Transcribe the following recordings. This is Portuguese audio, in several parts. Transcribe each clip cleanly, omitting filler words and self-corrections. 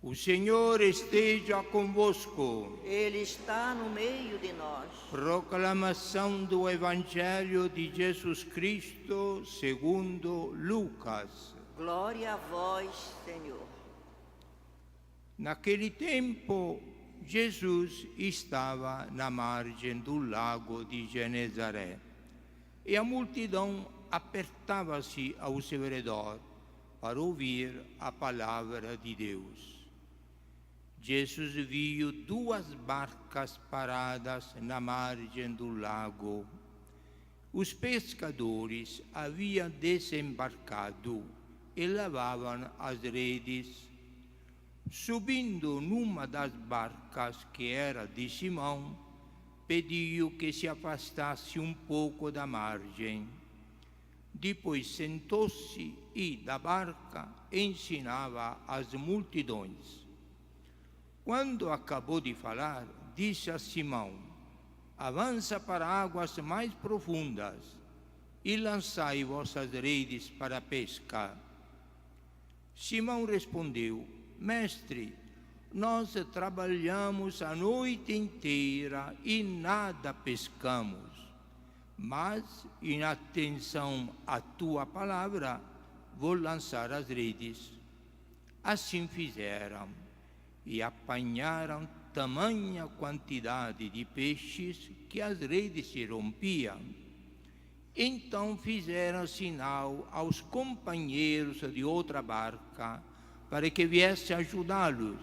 O Senhor esteja convosco. Ele está no meio de nós. Proclamação do Evangelho de Jesus Cristo segundo Lucas. Glória a vós, Senhor. Naquele tempo, Jesus estava na margem do lago de Genezaré e a multidão apertava-se ao seu redor para ouvir a palavra de Deus. Jesus viu duas barcas paradas na margem do lago. Os pescadores haviam desembarcado e lavavam as redes. Subindo numa das barcas, que era de Simão, pediu que se afastasse um pouco da margem. Depois sentou-se e, da barca, ensinava as multidões. Quando acabou de falar, disse a Simão: avança para águas mais profundas e lançai vossas redes para a pesca. Simão respondeu: Mestre, nós trabalhamos a noite inteira e nada pescamos, mas, em atenção à tua palavra, vou lançar as redes. Assim fizeram e apanharam tamanha quantidade de peixes que as redes se rompiam. Então fizeram sinal aos companheiros de outra barca para que viessem ajudá-los.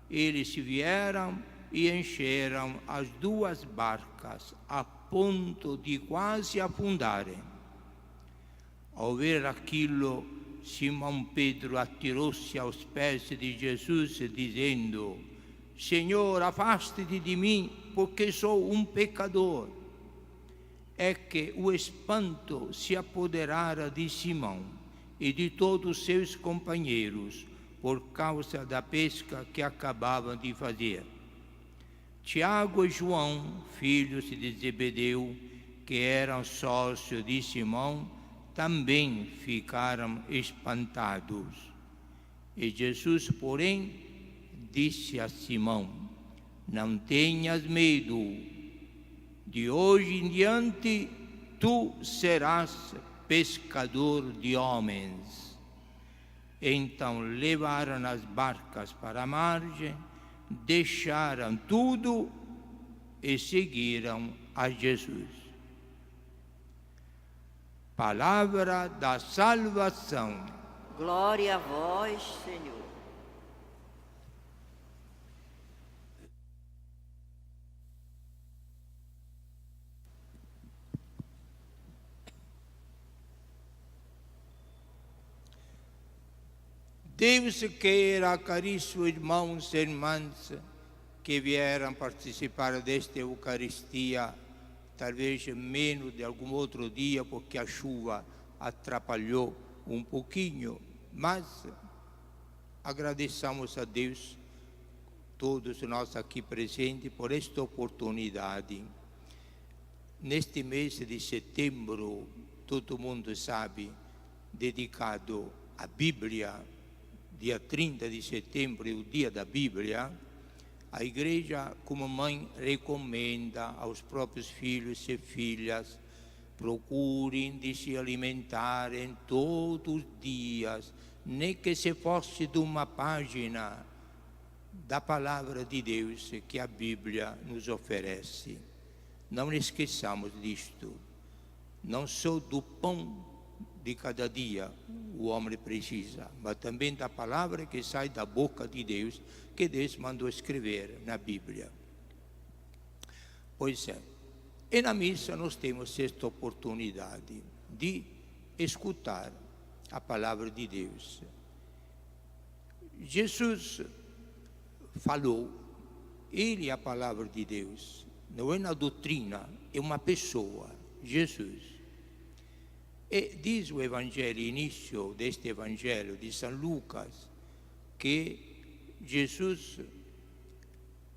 Eles vieram e encheram as duas barcas a ponto de quase afundarem. Ao ver aquilo, Simão Pedro atirou-se aos pés de Jesus, dizendo: Senhor, afaste-te de mim, porque sou um pecador. É que o espanto se apoderara de Simão e de todos os seus companheiros, por causa da pesca que acabavam de fazer. Tiago e João, filhos de Zebedeu, que eram sócios de Simão, também ficaram espantados. E Jesus, porém, disse a Simão: não tenhas medo, de hoje em diante tu serás pescador de homens. Então levaram as barcas para a margem, deixaram tudo e seguiram a Jesus. Palavra da salvação. Glória a vós, Senhor. Deus queira, caríssimos irmãos e irmãs que vieram participar desta Eucaristia, talvez menos de algum outro dia, porque a chuva atrapalhou um pouquinho, mas agradeçamos a Deus, todos nós aqui presentes, por esta oportunidade. Neste mês de setembro, todo mundo sabe, dedicado à Bíblia, dia 30 de setembro é o dia da Bíblia, a Igreja, como mãe, recomenda aos próprios filhos e filhas: procurem de se alimentarem todos os dias, nem que se fosse de uma página da Palavra de Deus que a Bíblia nos oferece. Não esqueçamos disto. Não só do pão de cada dia o homem precisa, mas também da palavra que sai da boca de Deus, que Deus mandou escrever na Bíblia. Pois é, e na missa nós temos esta oportunidade de escutar a palavra de Deus. Jesus falou, ele é a palavra de Deus, não é na doutrina, é uma pessoa, Jesus. E diz o Evangelho, início deste Evangelho de São Lucas, que Jesus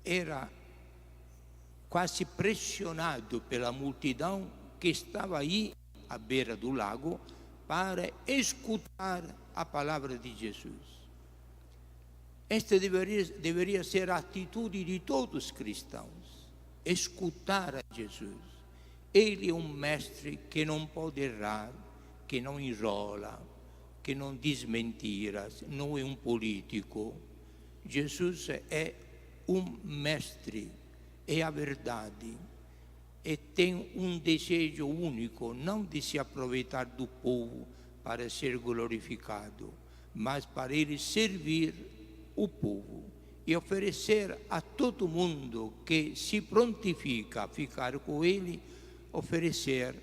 era quase pressionado pela multidão que estava aí à beira do lago para escutar a palavra de Jesus. Esta deveria ser a atitude de todos os cristãos, escutar a Jesus. Ele é um mestre que não pode errar, que não enrola, que não diz mentiras, não é um político. Jesus é um mestre, é a verdade, e tem um desejo único, não de se aproveitar do povo para ser glorificado, mas para ele servir o povo e oferecer a todo mundo que se prontifica a ficar com ele, oferecer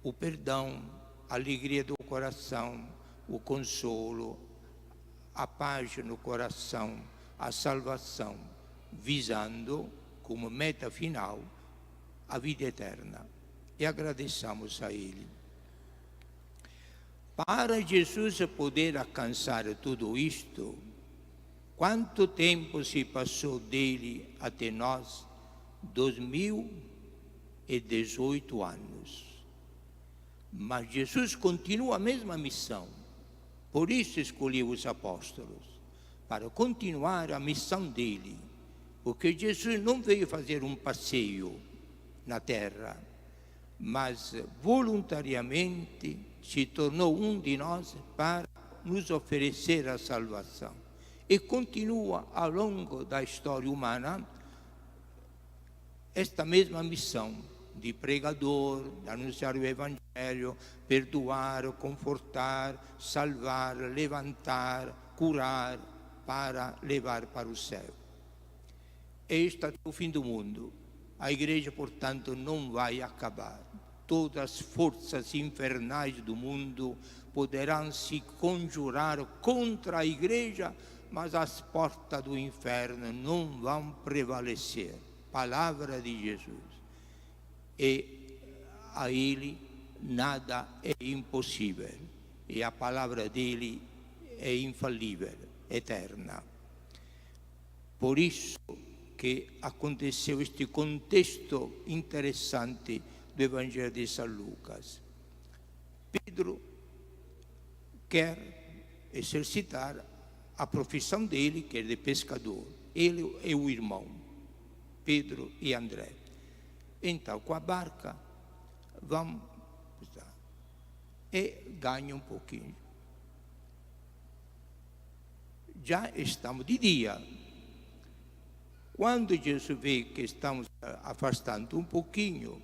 o perdão, a alegria do coração, o consolo, a paz no coração, a salvação, visando como meta final a vida eterna. E agradecemos a Ele. Para Jesus poder alcançar tudo isto, quanto tempo se passou dele até nós? 2018 anos. Mas Jesus continua a mesma missão. Por isso escolheu os apóstolos, para continuar a missão dele. Porque Jesus não veio fazer um passeio na terra, mas voluntariamente se tornou um de nós para nos oferecer a salvação. E continua ao longo da história humana esta mesma missão de pregador, de anunciar o Evangelho, perdoar, confortar, salvar, levantar, curar, para levar para o céu. Este é o fim do mundo. A igreja, portanto, não vai acabar. Todas as forças infernais do mundo poderão se conjurar contra a igreja, mas as portas do inferno não vão prevalecer. Palavra de Jesus. E a Ele nada é impossível. E a palavra dele é infalível, eterna. Por isso que aconteceu este contexto interessante do Evangelho de São Lucas. Pedro quer exercitar a profissão dele, que é de pescador. Ele é o irmão, Pedro e André. Então, com a barca, vão pescar e ganham um pouquinho. Já estamos de dia. Quando Jesus vê que estamos afastando um pouquinho,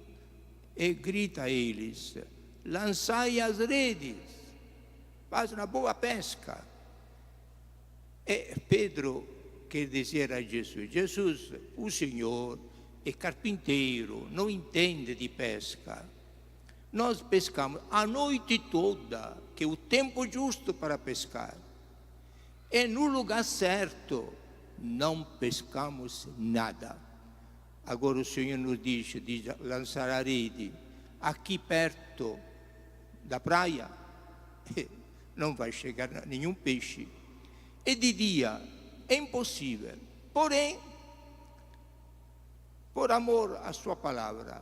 e grita a eles: lançai as redes, faz uma boa pesca. E Pedro quer dizer a Jesus: Jesus, o Senhor é carpinteiro, não entende de pesca. Nós pescamos a noite toda, que é o tempo justo para pescar. E no lugar certo, não pescamos nada. Agora o Senhor nos diz de lançar a rede aqui perto da praia, não vai chegar nenhum peixe. E de dia é impossível. Porém, por amor à sua palavra,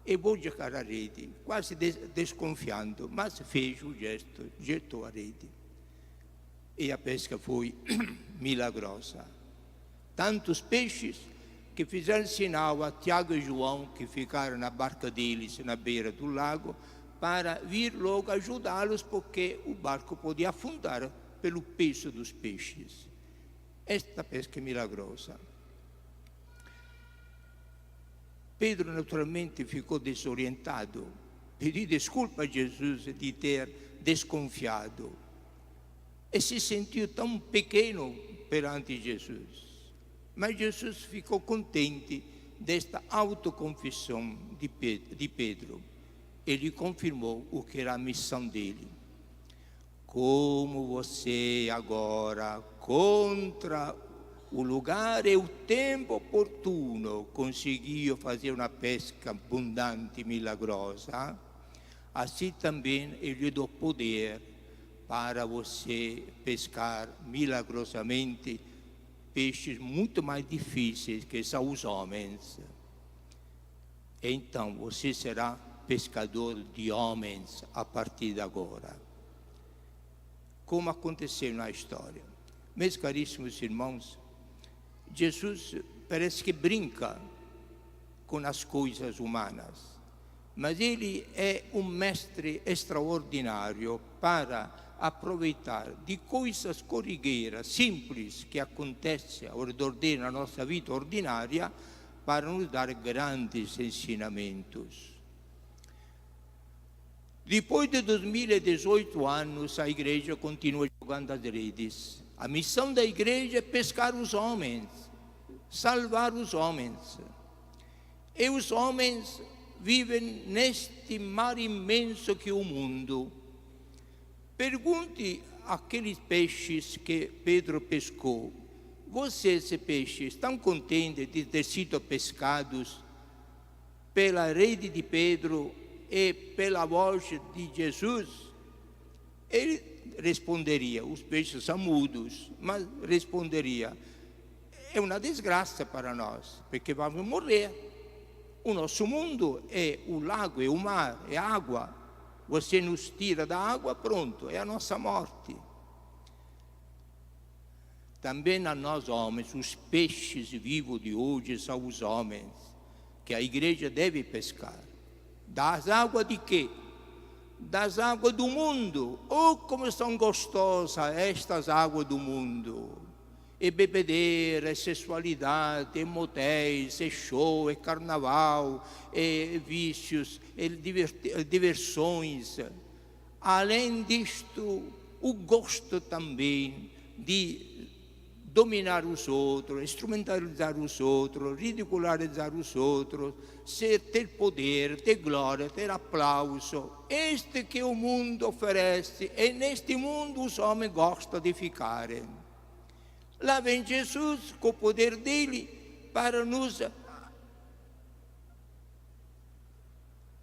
eu vou jogar a rede, quase desconfiando, mas fez o gesto, jetou a rede. E a pesca foi milagrosa. Tantos peixes que fizeram sinal a Tiago e João, que ficaram na barca deles na beira do lago, para vir logo ajudá-los, porque o barco podia afundar pelo peso dos peixes. Esta pesca é milagrosa. Pedro naturalmente ficou desorientado, pediu desculpa a Jesus de ter desconfiado e se sentiu tão pequeno perante Jesus. Mas Jesus ficou contente desta autoconfissão de Pedro. Ele confirmou o que era a missão dele. Como você agora, contra o lugar e o tempo oportuno, conseguiu fazer uma pesca abundante e milagrosa, assim também eu lhe dou poder para você pescar milagrosamente peixes muito mais difíceis que são os homens. Então você será pescador de homens a partir de agora. Como aconteceu na história. Meus caríssimos irmãos, Jesus parece que brinca com as coisas humanas, mas ele é um mestre extraordinário para aproveitar de coisas corriqueiras, simples, que acontecem ao redor dele na nossa vida ordinária, para nos dar grandes ensinamentos. Depois de 2018 anos, a igreja continua jogando as redes. A missão da igreja é pescar os homens, salvar os homens. E os homens vivem neste mar imenso que é o mundo. Pergunte àqueles peixes que Pedro pescou: vocês, peixes, estão contentes de ter sido pescados pela rede de Pedro e pela voz de Jesus? Ele responderia, os peixes são mudos, mas responderia: é uma desgraça para nós, porque vamos morrer. O nosso mundo é o lago, é o mar, é a água. Você nos tira da água, pronto, é a nossa morte. Também a nós homens, os peixes vivos de hoje são os homens, que a igreja deve pescar. Das águas de quê? Das águas do mundo. Oh, como são gostosas estas águas do mundo! É bebedeira, é sexualidade, é motéis, é show, é carnaval, é vícios, é diversões. Além disto, o gosto também de dominar os outros, instrumentalizar os outros, ridicularizar os outros, ter poder, ter glória, ter aplauso. Este que o mundo oferece, e neste mundo os homens gostam de ficarem. Lá vem Jesus com o poder dele para nos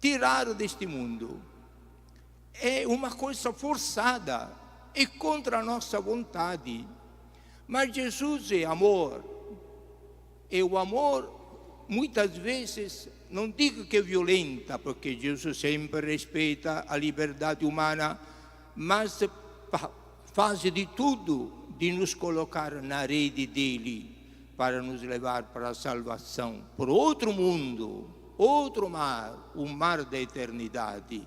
tirar deste mundo. É uma coisa forçada, é contra a nossa vontade. Mas Jesus é amor. E o amor, muitas vezes, não digo que é violenta, porque Jesus sempre respeita a liberdade humana, mas faz de tudo de nos colocar na rede dele, para nos levar para a salvação, para outro mundo, outro mar, o mar da eternidade.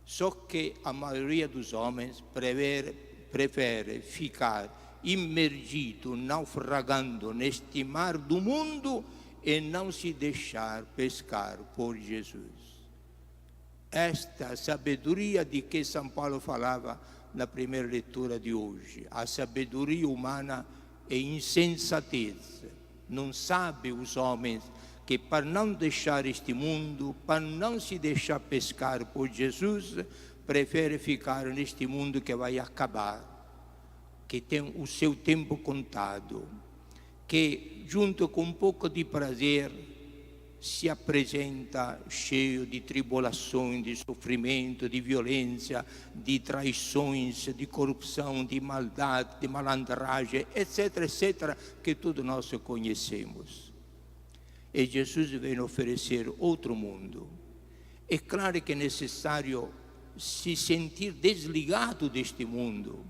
Só que a maioria dos homens prefere ficar imergido, naufragando neste mar do mundo e não se deixar pescar por Jesus. Esta sabedoria de que São Paulo falava na primeira leitura de hoje. A sabedoria humana é insensatez. Não sabe os homens que para não deixar este mundo, para não se deixar pescar por Jesus, prefere ficar neste mundo que vai acabar, que tem o seu tempo contado, que junto com um pouco de prazer se apresenta cheio de tribulações, de sofrimento, de violência, de traições, de corrupção, de maldade, de malandragem, etc., etc., que todos nós conhecemos. E Jesus vem oferecer outro mundo. É claro que é necessário se sentir desligado deste mundo.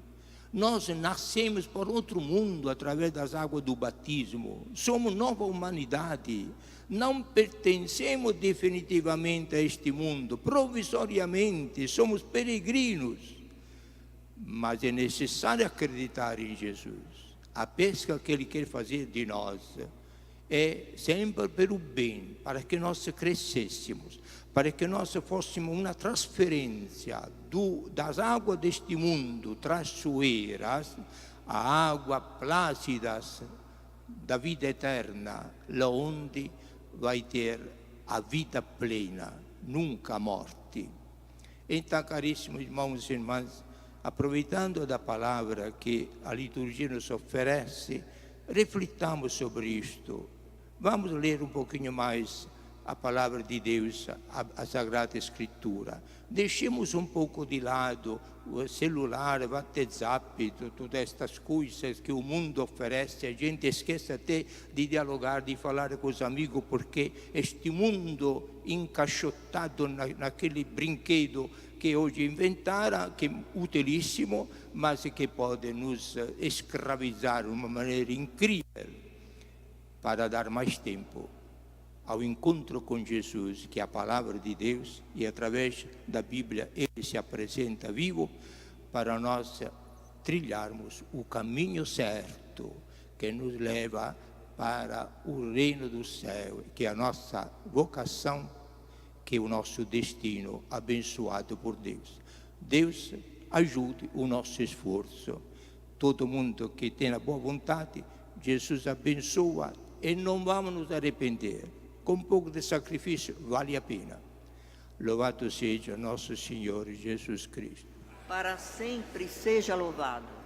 Nós nascemos para outro mundo através das águas do batismo. Somos nova humanidade. Não pertencemos definitivamente a este mundo. Provisoriamente, somos peregrinos. Mas é necessário acreditar em Jesus. A pesca que Ele quer fazer de nós é sempre pelo bem, para que nós crescêssemos, para que nós fôssemos uma transferência das águas deste mundo traiçoeiras à água plácidas da vida eterna, lá onde vai ter a vida plena, nunca a morte. Então, caríssimos irmãos e irmãs, aproveitando da palavra que a liturgia nos oferece, reflitamos sobre isto. Vamos ler um pouquinho mais a palavra de Deus, a Sagrada Escritura. Deixemos um pouco de lado o celular, o WhatsApp, todas estas coisas que o mundo oferece. A gente esquece até de dialogar, de falar com os amigos, porque este mundo encaixotado naquele brinquedo que hoje inventaram, que é utilíssimo, mas que pode nos escravizar de uma maneira incrível para dar mais tempo ao encontro com Jesus, que é a palavra de Deus, e através da Bíblia ele se apresenta vivo para nós trilharmos o caminho certo que nos leva para o reino do céu, que é a nossa vocação, que é o nosso destino abençoado por Deus. Deus ajude o nosso esforço. Todo mundo que tem a boa vontade, Jesus abençoa e não vamos nos arrepender. Com um pouco de sacrifício vale a pena. Louvado seja nosso Senhor Jesus Cristo. Para sempre seja louvado.